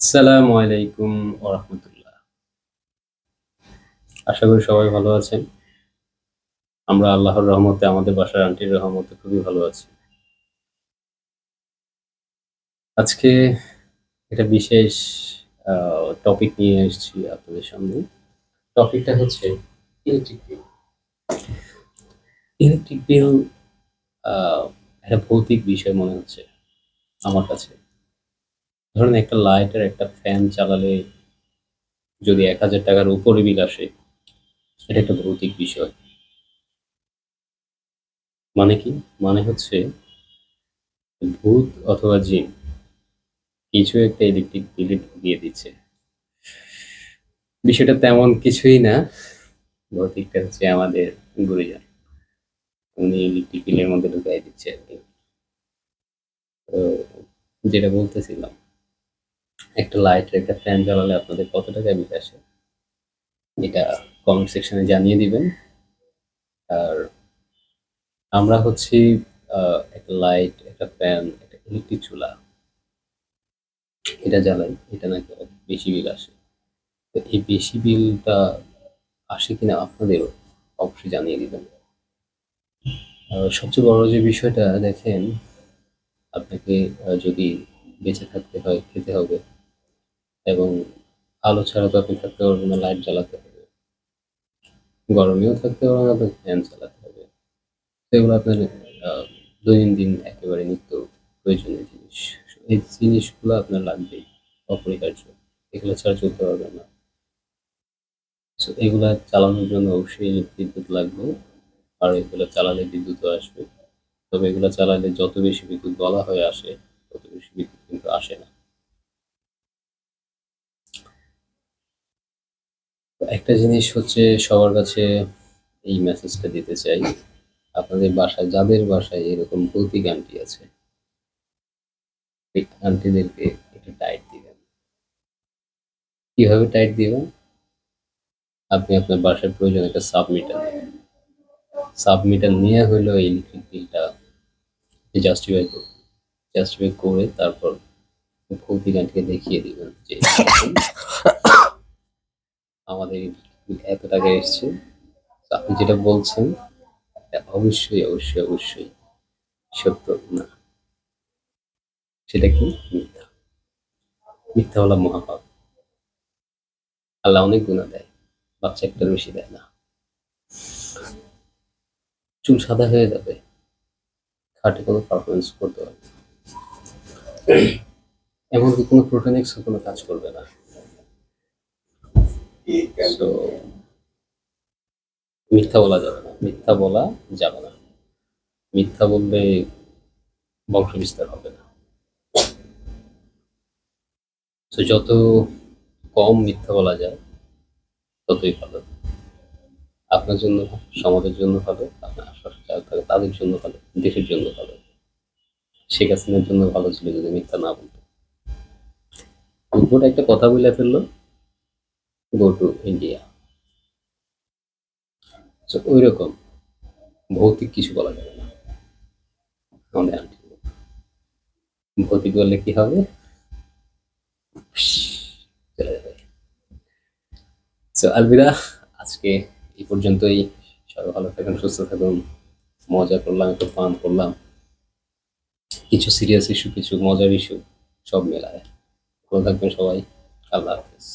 আসসালামু আলাইকুম ওয়া রাহমাতুল্লাহ। আশা করি সবাই ভালো আছেন। আমরা আল্লাহর রহমতে আমাদের বাসার আন্টির রহমতে খুবই ভালো আছি। আজকে একটা বিশেষ আ টপিক নিয়ে এসেছি আপনাদের সামনে। টপিকটা হচ্ছে ইলেকট্রিক বিল। ইলেকট্রিক বিল আ একটা ভৌতিক বিষয় মনে হচ্ছে আমার কাছে। ধরুন একটা লাইট আর একটা ফ্যান চালালে যদি ৳১,০০০ র উপরে বিল আসে, এটা একটা ভৌতিক বিষয়। মানে কি? মানে হচ্ছে ভূত অথবা জিন কিছু একটা ইলেকট্রিক বিলে ঢুকিয়ে দিচ্ছে। বিষয়টা তেমন কিছুই না। ভৌতিকটা হচ্ছে আমাদের গুরুজন। উনি ইলেকট্রিক বিলের মধ্যে ঢুকাই দিচ্ছে আরকি। তো যেটা বলতেছিলাম, একটা লাইট আর একটা ফ্যান জ্বালালে আপনাদের কত টাকা বিল আসে? এটা কমেন্ট সেকশনে জানিয়ে দিবেন। আর আমরা হচ্ছি আ একটা লাইট, একটা ফ্যান, একটা ইলেকট্রিক চুলা এটা জ্বালাই। এটা নাকি অনেক বেশি বিল আসে। তো এই বেশি বিলটা আসে কিনা আপনাদেরও অবশ্যই জানিয়ে দিবেন। সবচেয়ে বড় যে বিষয়টা দেখেন, আপনাকে যদি বেঁচে থাকতে হয়, খেতে হবে এবং আলো ছাড়া তো আপনি থাকতে পারবেন না, লাইট জ্বালাতে হবে। গরমেও থাকতে পারবেন না, আপনাকে ফ্যান চালাতে হবে। তো এগুলো আপনার আ দৈনন্দিন একেবারে নিত্য প্রয়োজনীয় জিনিস। এই জিনিসগুলো আপনার লাগবেই, অপরিহার্য। এগুলো ছাড়া চলতে পারবেন না। সো এগুলা চালানোর জন্য অবশ্যই বিদ্যুৎ লাগবে। আর এগুলো চালালে বিদ্যুৎও আসবে। তবে এগুলা চালালে যত বেশি বিদ্যুৎ বলা হয়ে আসে, তত বেশি বিদ্যুৎ কিন্তু আসে না। তো একটা জিনিস হচ্ছে সবার কাছে এই মেসেজটা দিতে চাই। আপনাদের বাসায় যাদের বাসায় এরকম ভৌতিক আন্টি আছে, এই আন্টিদেরকে একটু টাইট দিবেন। কিভাবে টাইট দিবেন? আপনি আপনার বাসার প্রয়োজনে একটা সাবমিটার নিবেন। সাবমিটার নিয়ে হইলেও এই ইলেকট্রিক বিলটা আপনি জাস্টিফাই করবেন। জাস্টিফাই করে তারপর ভৌতিক আন্টিকে দেখিয়ে দিবেন যে দেখুন আমাদের ইলেকট্রিক বিল এত টাকা এসছে। তো আপনি যেটা বলছেন এটা অবশ্যই সত্য না। সেটা কি? মিথ্যা। মিথ্যা বলা মহাপাপ। আল্লাহ অনেক গুনাহ দেয়। বাচ্চা একটার বেশি দেয় না। চুল সাদা হয়ে যাবে। খাটে কোনো পারফরম্যান্স করতে পারবে না। এমনকি কোনো প্রোটোনিক্সও কোনো কাজ করবে না। সো মিথ্যা বলা যাবে না। মিথ্যা বলা যাবে না। মিথ্যা বললে বংশ বিস্তার হবে না। সো যত কম মিথ্যা বলা যায় ততই ভালো। আপনার জন্য, সমাজের জন্য ভালো, আপনার আশপাশে যারা থাকে তাদের জন্য ভালো, দেশের জন্য ভালো। শেখ হাসিনার জন্য ভালো ছিল যদি মিথ্যা না বলত। উদ্ভট একটা কথা বইলা ফেললো, গো টু ইন্ডিয়া। সো ঐরকম ভৌতিক কিছু বলা যাবে না। আমাদের আন্টি ভৌতিক বললে কি হবে? চলে যাবে। সো আলবিদা, আজকে এই পর্যন্তই। সবাই ভালো থাকুন, সুস্থ থাকুন। মজা করলাম, একটু ফান করলাম। কিছু সিরিয়াস ইস্যু, কিছু মজার ইস্যু, সব মেলায়। ভালো থাকবেন সবাই। আল্লাহ হাফেজ।